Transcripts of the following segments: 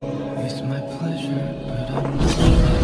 It's my pleasure, but I'm not sure.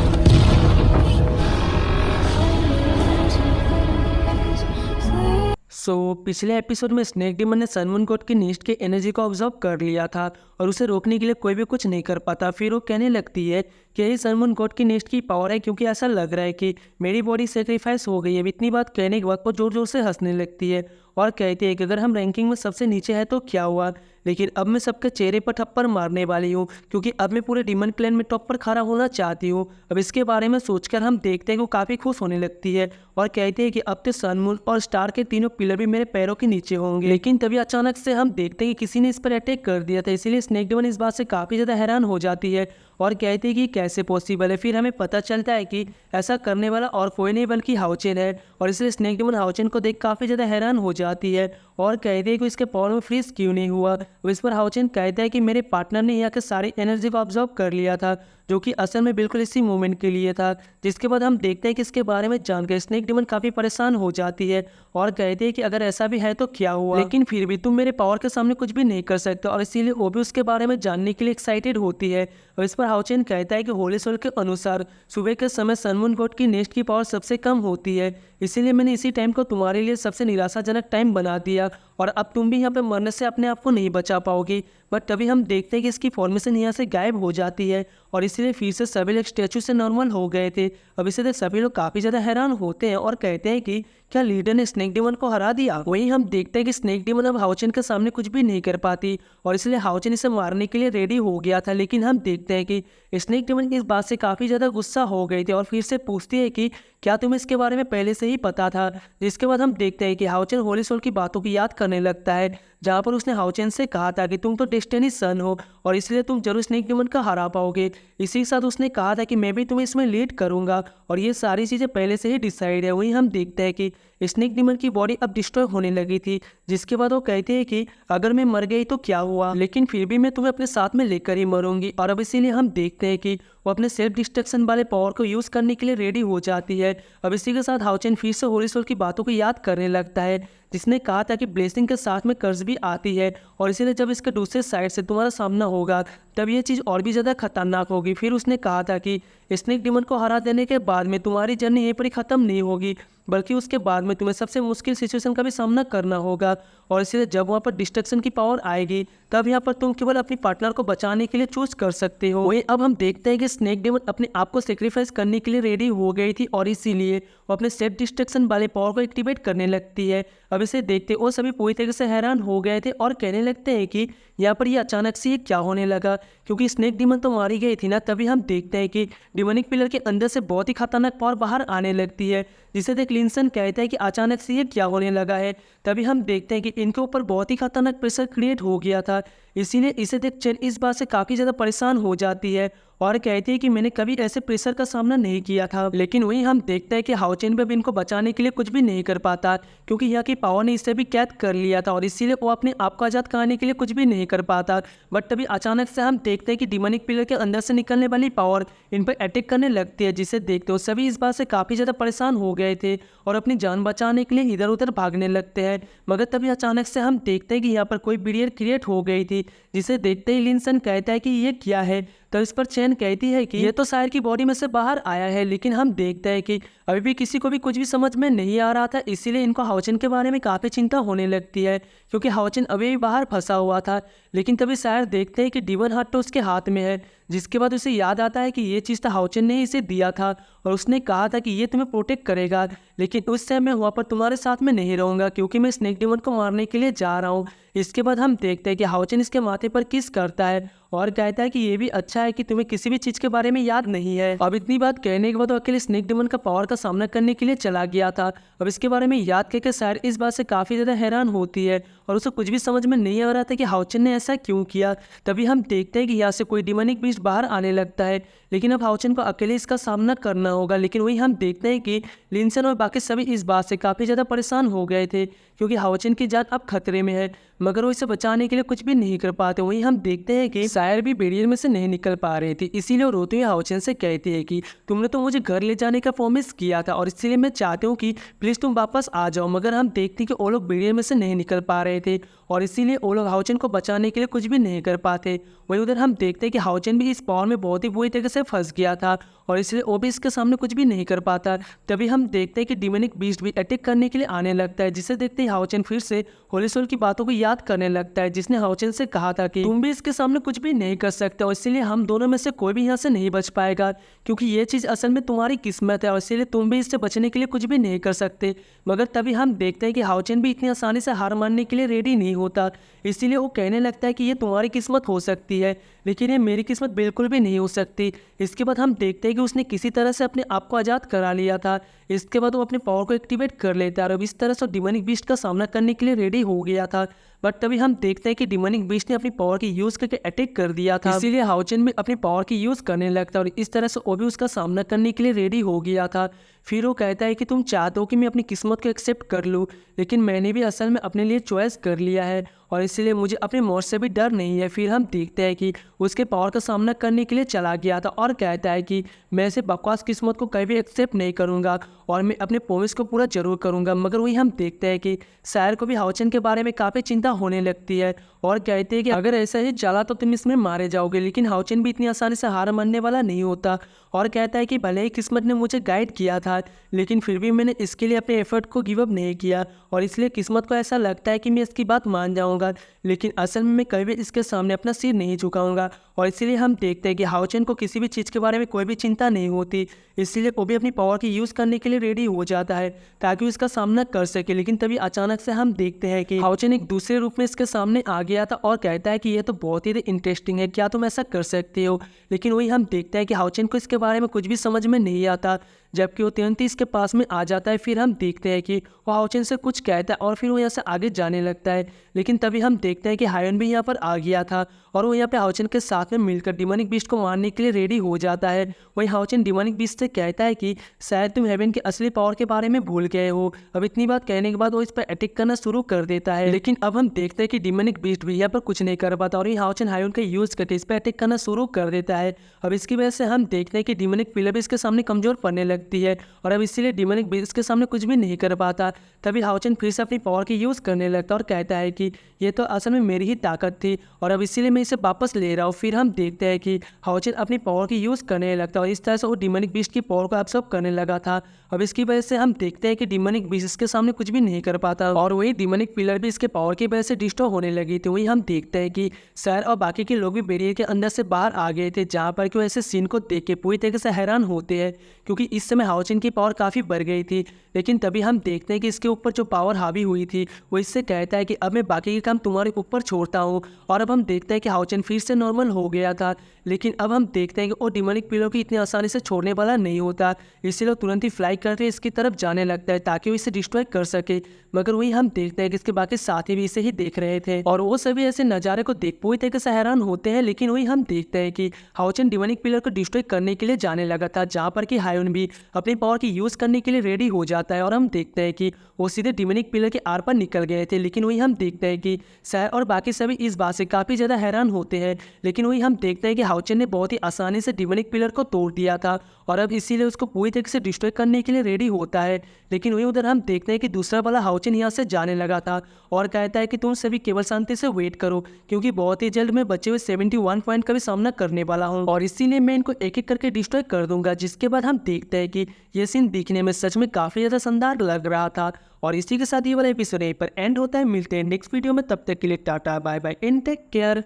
पिछले episode में snake demon ने सनमून God की नेस्ट के एनर्जी को ऑब्जर्व कर लिया था और उसे रोकने के लिए कोई भी कुछ नहीं कर पाता। फिर वो कहने लगती है कि यही सनमून गॉड की नेस्ट की पावर है, क्योंकि ऐसा लग रहा है कि मेरी बॉडी सेक्रीफाइस हो गई है। इतनी बात कहने के बाद वो जोर जोर से हंसने लगती है और कहती है कि अगर हम रैंकिंग में सबसे नीचे है तो क्या हुआ, लेकिन अब मैं सबके चेहरे पर थप्पड़ मारने वाली हूँ, क्योंकि अब मैं पूरे डीमन क्लैन में टॉप पर खड़ा होना चाहती हूँ। अब इसके बारे में सोचकर हम देखते हैं कि वो काफ़ी खुश होने लगती है और कहते हैं कि अब तो सनमून और स्टार के तीनों पिलर भी मेरे पैरों के नीचे होंगे। लेकिन तभी अचानक से हम देखते हैं कि किसी ने इस पर अटैक कर दिया था, इसीलिए स्नेक डीमन इस बात से काफ़ी ज़्यादा हैरान हो जाती है और कहती है कि कैसे पॉसिबल है। फिर हमें पता चलता है कि ऐसा करने वाला और कोई नहीं बल्कि हाउचेन है, और इसलिए स्नेक डीमन हाउचेन को देख काफ़ी ज़्यादा हैरान हो जाती है और कहती है कि इसके पावर में फ्रीज क्यों नहीं हुआ। इस पर हाउचेन कहता है कि मेरे पार्टनर ने यहाँ के सारी एनर्जी को ऑब्जर्व कर लिया था, जो कि असल में बिल्कुल इसी मोमेंट के लिए था। जिसके बाद हम देखते हैं कि इसके बारे में जानकर स्नेक डीमन काफ़ी परेशान हो जाती है और कहती है कि अगर ऐसा भी है तो क्या हुआ, लेकिन फिर भी तुम मेरे पावर के सामने कुछ भी नहीं कर सकते, और इसीलिए वो भी उसके बारे में जानने के लिए एक्साइटेड होती है। और इस पर हाउचेन कहता है कि होली सोल के अनुसार सुबह के समय सनमून गॉड की नेस्ट की पावर सबसे कम होती है, इसीलिए मैंने इसी टाइम को तुम्हारे लिए सबसे निराशाजनक टाइम बना दिया और अब तुम भी यहाँ पे मरने से अपने आप को नहीं बचा पाओगी। बट तभी हम देखते हैं कि इसकी फॉर्मेशन यहाँ से गायब हो जाती है और इसीलिए फिर से सभी लोग स्टैचू से नॉर्मल हो गए थे। अब इसे देख सभी लोग काफ़ी ज़्यादा हैरान होते हैं और कहते हैं कि क्या लीडर ने स्नेक डीमन को हरा दिया। वहीं हम देखते हैं कि स्नेक डीमन अब हाउचेन के सामने कुछ भी नहीं कर पाती और इसलिए हाउचेन इसे मारने के लिए रेडी हो गया था। लेकिन हम देखते हैं कि स्नेक डीमन इस बात से काफ़ी ज़्यादा गुस्सा हो गई थी और फिर से पूछती है कि क्या तुम्हें इसके बारे में पहले से ही पता था। जिसके बाद हम देखते हैं कि हाउचेन होली सोल की बातों की याद करने लगता है, जहाँ पर उसने हाउचेन से कहा था कि तुम तो डेस्टिनी सन हो और इसलिए तुम जरूर स्नेक डीमन का हरा पाओगे। इसी के साथ उसने कहा था कि मैं भी तुम्हें इसमें लीड करूंगा और ये सारी चीज़ें पहले से ही डिसाइड है। वहीं हम देखते हैं कि स्नेक डीमन की बॉडी अब डिस्ट्रॉय होने लगी थी, जिसके बाद वो कहते हैं कि अगर मैं मर गई तो क्या हुआ, लेकिन फिर भी मैं तुम्हें अपने साथ में लेकर ही मरूंगी। और अब इसीलिए हम देखते हैं कि वो अपने सेल्फ डिस्ट्रक्शन वाले पावर को यूज़ करने के लिए रेडी हो जाती है। अब इसी के साथ हाउचेन फिर से होली सोल की बातों को याद करने लगता है, जिसने कहा था कि ब्लेसिंग के साथ में कर्ज भी आती है और इसीलिए जब इसके दूसरे साइड से तुम्हारा सामना होगा तब ये चीज़ और भी ज़्यादा खतरनाक होगी। फिर उसने कहा था कि स्नेक डीमन को हरा देने के बाद में तुम्हारी जर्नी यहीं पर ही ख़त्म नहीं होगी, बल्कि उसके बाद में तुम्हें सबसे मुश्किल सिचुएशन का भी सामना करना होगा। और इसलिए जब वहाँ पर डिस्ट्रक्शन की पावर आएगी तब यहाँ पर तुम केवल अपनी पार्टनर को बचाने के लिए चूज कर सकते हो। वहीं अब हम देखते हैं कि स्नेक डीमन अपने आप को सेक्रीफाइस करने के लिए रेडी हो गई थी और इसीलिए वो अपने सेल्फ डिस्ट्रक्शन वाले पावर को एक्टिवेट करने लगती है। अब इसे देखते वो सभी पूरी तरीके से हैरान हो गए थे और कहने लगते हैं कि यहाँ पर ये अचानक से ये क्या होने लगा, क्योंकि स्नेक डीमन तो मारी गई थी ना। तभी हम देखते हैं कि डिमोनिक पिलर के अंदर से बहुत ही खतरनाक पावर बाहर आने लगती है, जिसे देख लिंसन कहता है कि अचानक से ये क्या होने लगा है। तभी हम देखते हैं कि इनके ऊपर बहुत ही खतरनाक प्रेशर क्रिएट हो गया था, इसीलिए इसे देख चेन इस बात से काफ़ी ज़्यादा परेशान हो जाती है और कहती है कि मैंने कभी ऐसे प्रेशर का सामना नहीं किया था। लेकिन वहीं हम देखते हैं कि हाउचेन भी अब इनको बचाने के लिए कुछ भी नहीं कर पाता, क्योंकि यहाँ की पावर ने इसे भी कैद कर लिया था और इसीलिए वो अपने आप को आज़ाद कराने के लिए कुछ भी नहीं कर पाता। बट तभी अचानक से हम देखते हैं कि डिमोनिक पिलर के अंदर से निकलने वाली पावर इन पर अटैक करने लगती है, जिसे देखते हो सभी इस बात से काफ़ी ज़्यादा परेशान हो गए थे और अपनी जान बचाने के लिए इधर उधर भागने लगते हैं। मगर तभी अचानक से हम देखते हैं कि यहाँ पर कोई बैरियर क्रिएट हो गई थी, जिसे देखते ही लिंसन कहता है कि ये क्या है। तो इस पर चैन कहती है कि ये तो शायर की बॉडी में से बाहर आया है। लेकिन हम देखते हैं कि अभी भी किसी को भी कुछ भी समझ में नहीं आ रहा था, इसीलिए इनको हाउचेन के बारे में काफ़ी चिंता होने लगती है, क्योंकि हाउचेन अभी भी बाहर फंसा हुआ था। लेकिन तभी शायर देखते हैं कि डिमन हार्ट तो उसके हाथ में है, जिसके बाद उसे याद आता है कि ये चीज़ तो हाउचेन ने इसे दिया था और उसने कहा था कि ये तुम्हें प्रोटेक्ट करेगा। लेकिन उस टाइम मैं वहाँ पर तुम्हारे साथ में नहीं रहूँगा, क्योंकि मैं स्नेक डिमन को मारने के लिए जा रहा हूँ। इसके बाद हम देखते हैं कि हाउचेन इसके माथे पर किस करता है और कहता है कि ये भी अच्छा है कि तुम्हें किसी भी चीज़ के बारे में याद नहीं है। अब इतनी बात कहने के बाद वो अकेले स्नेक डिमन का पावर का सामना करने के लिए चला गया था। अब इसके बारे में याद करके शायर इस बात से काफ़ी ज़्यादा हैरान होती है और उसे कुछ भी समझ में नहीं आ रहा था कि हाउचेन ने ऐसा क्यों किया। तभी हम देखते हैं कि यहाँ से कोई डिमोनिक बीस्ट बाहर आने लगता है, लेकिन अब हाउचेन को अकेले इसका सामना करना होगा। लेकिन वही हम देखते हैं कि लिंसन और बाकी सभी इस बात से काफ़ी ज़्यादा परेशान हो गए थे, क्योंकि हाउचेन की जान अब खतरे में है, मगर वो इसे बचाने के लिए कुछ भी नहीं कर पाते। वहीं हम देखते हैं कि शायर भी बैरियर में से नहीं निकल पा रही थी, इसीलिए वो रोते हुए हाउचेन से कहती है कि तुमने तो मुझे घर ले जाने का प्रॉमिस किया था और इसीलिए मैं चाहती हूँ कि प्लीज़ तुम वापस आ जाओ। मगर हम देखते हैं कि वो लोग बैरियर में से नहीं निकल पा रहे थे और इसीलिए वो लोग हाउचेन को बचाने के लिए कुछ भी नहीं कर पाते। वहीं उधर हम देखते हैं कि हाउचेन भी भी इस पावर में बहुत ही बुरी तरीके से फंस गया था और इसलिए वो भी इसके सामने कुछ भी नहीं कर पाता। तभी हम देखते हैं कि डिमोनिक बीस्ट भी अटैक करने के लिए आने लगता है, जिसे देखते ही हाओचेन फिर से होली सोल की बातों को याद करने लगता है, जिसने हाओचेन से कहा था कि तुम भी इसके सामने कुछ भी नहीं कर सकते और इसीलिए हम दोनों में से कोई भी यहाँ से नहीं बच पाएगा, क्योंकि ये चीज़ असल में तुम्हारी किस्मत है और इसीलिए तुम भी इससे बचने के लिए कुछ भी नहीं कर सकते। मगर तभी हम देखते हैं कि हाओचेन भी इतनी आसानी से हार मानने के लिए रेडी नहीं होता, इसीलिए वो कहने लगता है कि ये तुम्हारी किस्मत हो सकती है लेकिन ये मेरी किस्मत बिल्कुल भी नहीं हो सकती। इसके बाद हम देखते हैं कि उसने किसी तरह से अपने आप को आज़ाद करा लिया था। इसके बाद वो अपने पावर को एक्टिवेट कर लेता है और अब इस तरह से डिमोनिक बीस्ट का सामना करने के लिए रेडी हो गया था। बट तभी हम देखते हैं कि डिमोनिक बीस्ट ने अपनी पावर की यूज़ करके अटैक कर दिया था, इसीलिए हाओचेन भी अपनी पावर की यूज़ करने लगता है और इस तरह से वो भी उसका सामना करने के लिए रेडी हो गया था। फिर वो कहता है कि तुम चाहते हो कि मैं अपनी किस्मत को एक्सेप्ट कर लूँ, लेकिन मैंने भी असल में अपने लिए चॉइस कर लिया है और इसलिए मुझे अपनी मौत से भी डर नहीं है। फिर हम देखते हैं कि उसके पावर का सामना करने के लिए चला गया था और कहता है कि मैं ऐसे बकवास किस्मत को कभी भी एक्सेप्ट नहीं करूँगा और मैं अपने प्रोमिस को पूरा जरूर करूँगा। मगर वही हम देखते हैं कि शायर को भी हाओचेन के बारे में काफ़ी चिंता होने लगती है और कहते हैं कि अगर ऐसा ही चला तो तुम इसमें मारे जाओगे। लेकिन हाओचेन भी इतनी आसानी से हार मानने वाला नहीं होता और कहता है कि भले ही किस्मत ने मुझे गाइड किया था लेकिन फिर भी मैंने इसके लिए अपने एफर्ट को गिव अप नहीं किया और इसलिए किस्मत को ऐसा लगता है कि मैं इसकी बात मान जाऊंगा, लेकिन असल में मैं कभी भी इसके सामने अपना सिर नहीं झुकाऊंगा। और इसीलिए हम देखते हैं कि हाओचेन को किसी भी चीज़ के बारे में कोई भी चिंता नहीं होती, इसलिए वो भी अपनी पावर की यूज़ करने के लिए रेडी हो जाता है ताकि वो इसका सामना कर सके। लेकिन तभी अचानक से हम देखते हैं कि हाओचेन एक दूसरे रूप में इसके सामने आ गया था और कहता है कि यह तो बहुत ही इंटरेस्टिंग है, क्या तुम ऐसा कर सकते हो। लेकिन वही हम देखते हैं कि हाओचेन को इसके बारे में कुछ भी समझ में नहीं आता, जबकि वो तुरंत ही इसके पास में आ जाता है। फिर हम देखते हैं कि वो हाओचेन से कुछ कहता है और फिर वो यहाँ से आगे जाने लगता है। लेकिन तभी हम देखते हैं कि हायोन भी यहाँ पर आ गया था और वो यहाँ पे हाओचेन के साथ में मिलकर डिमोनिक बीस्ट को मारने के लिए रेडी हो जाता है। वही हाओचेन डिमोनिक बीस्ट से कहता है कि शायद तुम हेवन की असली पावर के बारे में भूल गए हो। अब इतनी बात कहने के बाद वो इस पर अटैक करना शुरू कर देता है, लेकिन अब हम देखते हैं कि डिमोनिक बीस्ट भी यहाँ पर कुछ नहीं कर पाता और ये हाओचेन हायोन का यूज करके इस पर अटैक करना शुरू कर देता है। अब इसकी वजह से हम देखते हैं कि डिमोनिक पिलर भी इसके सामने कमजोर पड़ने लगती है और अब इसीलिए डिमोनिक बीस्ट के सामने कुछ भी नहीं कर पाता। तभी हाओचेन फिर से अपनी पावर की यूज़ करने लगता है और कहता है कि ये तो असल में मेरी ही ताकत थी और अब इसीलिए मैं इसे वापस ले रहा हूँ। फिर हम देखते हैं कि हाओचेन अपनी पावर की यूज़ करने लगता है और इस तरह से वो डिमोनिक बीस्ट की पावर को एब्सॉर्ब करने लगा था। अब इसकी वजह से हम देखते हैं कि डिमोनिक बीस्ट इसके सामने कुछ भी नहीं कर पाता और वही डिमोनिक पिलर भी इसके पावर की वजह से डिस्ट्रॉय होने लगी थी। वही हम देखते हैं कि सर और बाकी के लोग भी बैरियर के अंदर से बाहर आ गए थे, जहाँ पर कि वो ऐसे सीन को देख के पूरी तरीके से हैरान होते हैं क्योंकि इस समय हाओचेन की पावर काफ़ी बढ़ गई थी। लेकिन तभी हम देखते हैं कि इसके ऊपर जो पावर हावी हुई थी वो इससे कहता है कि अब मैं बाकी के काम तुम्हारे ऊपर छोड़ता हूँ। और अब हम देखते हैं कि हाओचेन फिर से नॉर्मल हो गया था, लेकिन अब हम देखते हैं कि वो डिमोनिक पिलर की इतनी आसानी से छोड़ने वाला नहीं होता, इसलिए वो तुरंत ही फ्लाई करके इसकी तरफ जाने लगता है ताकि वो इसे डिस्ट्रॉय कर सके। मगर वही हम देखते हैं कि इसके बाकी साथी भी इसे ही देख रहे थे और वो सभी ऐसे नज़ारे को देख पूरी तरीके से हैरान होते हैं। लेकिन वही हम देखते हैं कि हाओचेन डिमोनिक पिलर को डिस्ट्रॉय करने के लिए जाने लगा था, जहाँ पर कि हायोन भी अपनी पावर की यूज़ करने के लिए रेडी हो जाता है और हम देखते हैं कि वो सीधे डिमोनिक पिलर के आर पर निकल गए थे। लेकिन वही हम देखते हैं कि सैर और बाकी सभी इस बात से काफ़ी ज़्यादा हैरान होते हैं। लेकिन वही हम देखते हैं कि हाओचेन ने बहुत ही आसानी से डिमोनिक पिलर को तोड़ दिया था और अब इसीलिए उसको पूरी तरीके से डिस्ट्रॉय करने के लिए रेडी होता है। लेकिन वही उधर हम देखते हैं कि दूसरा वाला हाओचेन यहाँ से जाने लगा था और कहता है कि तुम सभी केवल शांति से वेट करो, क्योंकि बहुत ही जल्द मैं बचे हुए 71 पॉइंट का भी सामना करने वाला हूँ और इसीलिए मैं इनको एक एक करके डिस्ट्रॉय कर दूंगा। जिसके बाद हम देखते हैं कि ये सीन दिखने में सच में काफ़ी ज़्यादा शानदार लग रहा था। और इसी के साथ ये वाला एपिसोड यहीं पर एंड होता है। मिलते हैं नेक्स्ट वीडियो में, तब तक के लिए tata bye bye and take care.